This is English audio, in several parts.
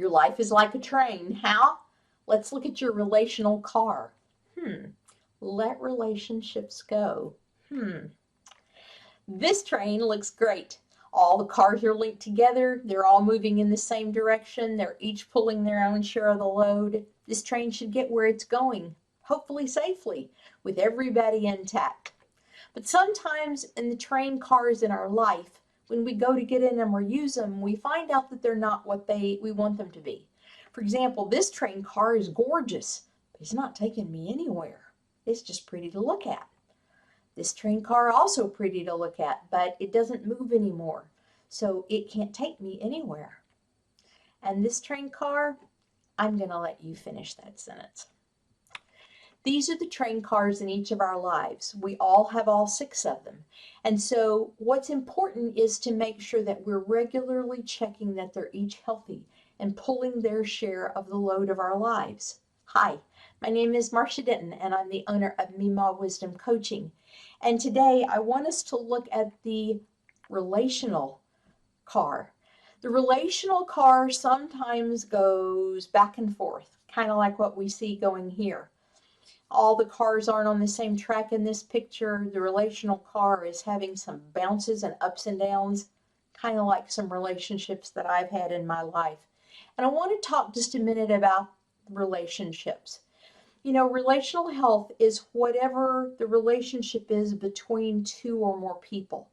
Your life is like a train. How? Let's look at your relational car. Let relationships go. This train looks great. All the cars are linked together. They're all moving in the same direction. They're each pulling their own share of the load. This train should get where it's going, hopefully safely, with everybody intact. But sometimes in the train cars in our life, when we go to get in them or use them, we find out that they're not what we want them to be. For example, this train car is gorgeous, but it's not taking me anywhere. It's just pretty to look at. This train car also pretty to look at, but it doesn't move anymore, so it can't take me anywhere. And this train car, I'm going to let you finish that sentence. These are the train cars in each of our lives. We all have all 6 of them. And so what's important is to make sure that we're regularly checking that they're each healthy and pulling their share of the load of our lives. Hi, my name is Marcia Denton, and I'm the owner of Mima Wisdom Coaching. And today I want us to look at the relational car. The relational car sometimes goes back and forth, kind of like what we see going here. All the cars aren't on the same track in this picture. The relational car is having some bounces and ups and downs, kind of like some relationships that I've had in my life. And I want to talk just a minute about relationships. You know, relational health is whatever the relationship is between 2 or more people.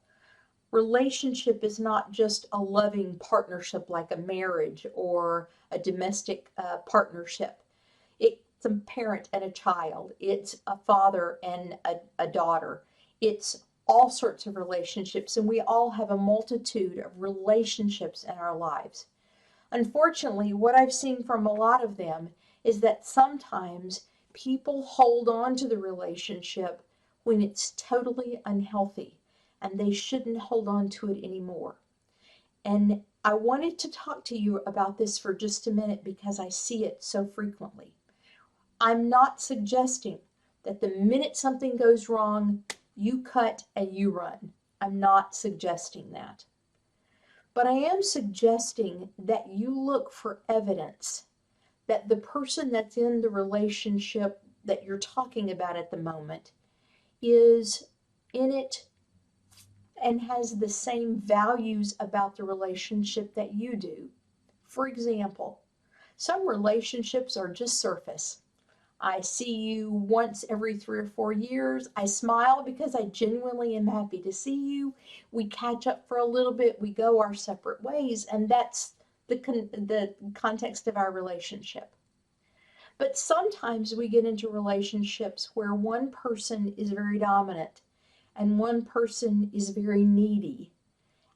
Relationship is not just a loving partnership like a marriage or a domestic partnership. It's a parent and a child. It's a father and a daughter. It's all sorts of relationships, and we all have a multitude of relationships in our lives. Unfortunately, what I've seen from a lot of them is that sometimes people hold on to the relationship when it's totally unhealthy, and they shouldn't hold on to it anymore. And I wanted to talk to you about this for just a minute because I see it so frequently. I'm not suggesting that the minute something goes wrong, you cut and you run. I'm not suggesting that. But I am suggesting that you look for evidence that the person that's in the relationship that you're talking about at the moment is in it and has the same values about the relationship that you do. For example, some relationships are just surface. I see you once every 3 or 4 years. I smile because I genuinely am happy to see you. We catch up for a little bit. We go our separate ways, and that's the context of our relationship. But sometimes we get into relationships where one person is very dominant and one person is very needy.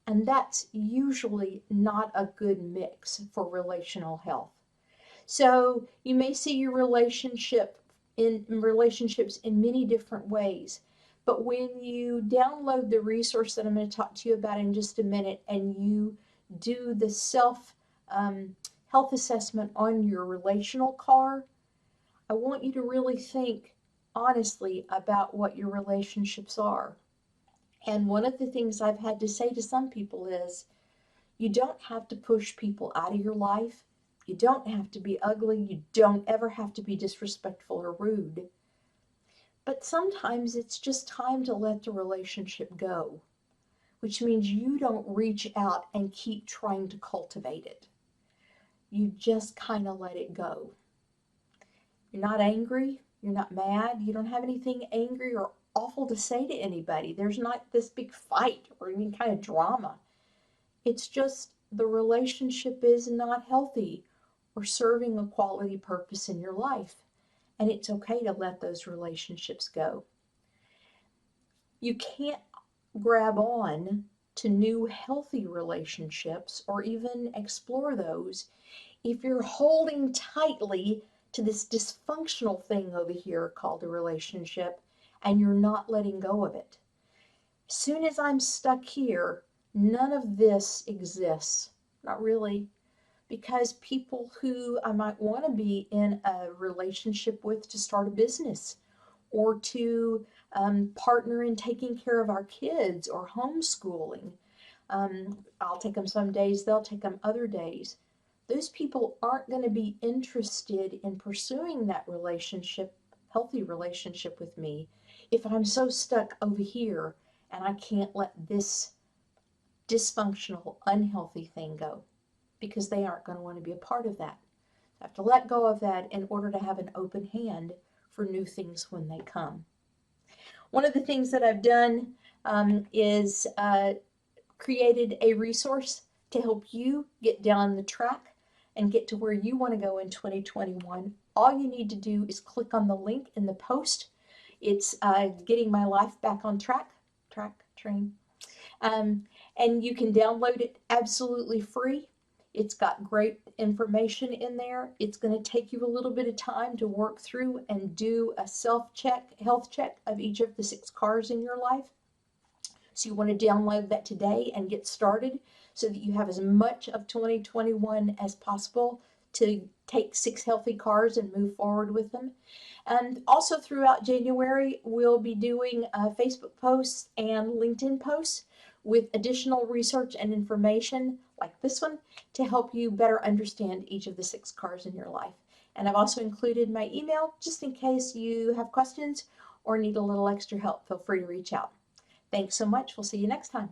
And that's usually not a good mix for relational health. So you may see your relationships in many different ways. But when you download the resource that I'm going to talk to you about in just a minute and you do the self health assessment on your relational car, I want you to really think honestly about what your relationships are. And one of the things I've had to say to some people is, you don't have to push people out of your life. You don't have to be ugly. You don't ever have to be disrespectful or rude. But sometimes it's just time to let the relationship go, which means you don't reach out and keep trying to cultivate it. You just kind of let it go. You're not angry. You're not mad. You don't have anything angry or awful to say to anybody. There's not this big fight or any kind of drama. It's just the relationship is not healthy or serving a quality purpose in your life. And it's okay to let those relationships go. You can't grab on to new healthy relationships or even explore those if you're holding tightly to this dysfunctional thing over here called a relationship and you're not letting go of it. As soon as I'm stuck here, none of this exists. Not really. Because people who I might want to be in a relationship with to start a business or to partner in taking care of our kids or homeschooling. I'll take them some days, they'll take them other days. those people aren't going to be interested in pursuing that relationship, healthy relationship with me, if I'm so stuck over here and I can't let this dysfunctional, unhealthy thing go, because they aren't going to want to be a part of that. I have to let go of that in order to have an open hand for new things when they come. One of the things that I've done is created a resource to help you get down the track and get to where you want to go in 2021. All you need to do is click on the link in the post. It's Getting My Life Back on Train. Um, and you can download it absolutely free. It's got great information in there. It's going to take you a little bit of time to work through and do a self-check, health check of each of the 6 cars in your life. So you want to download that today and get started so that you have as much of 2021 as possible to take 6 healthy cars and move forward with them. And also throughout January, we'll be doing Facebook posts and LinkedIn posts with additional research and information like this one to help you better understand each of the 6 cars in your life. And I've also included my email just in case you have questions or need a little extra help. Feel free to reach out. Thanks so much. We'll see you next time.